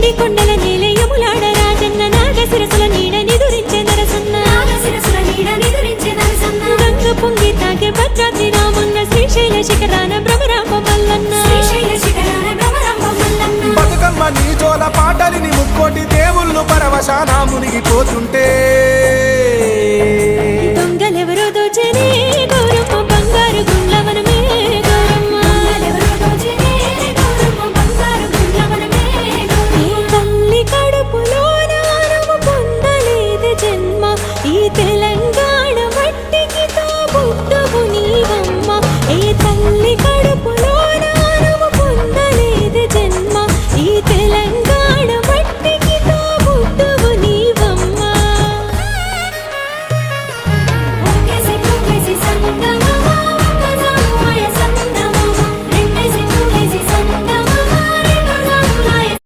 ఎండి కొండల నీలయములాడ రాజన్న నాగశిరసుల నీడ నిదురించే నరసన్న గంగ పొంగి తాగే భద్రాద్రి రామన్న శ్రీశైల శిఖరాన భ్రమరాంబ మల్లన్న బతుకమ్మ నీ జోల పాటలిని ముక్కోటి దేవుళ్ళు పరవశాన మునిగిపోతుంటే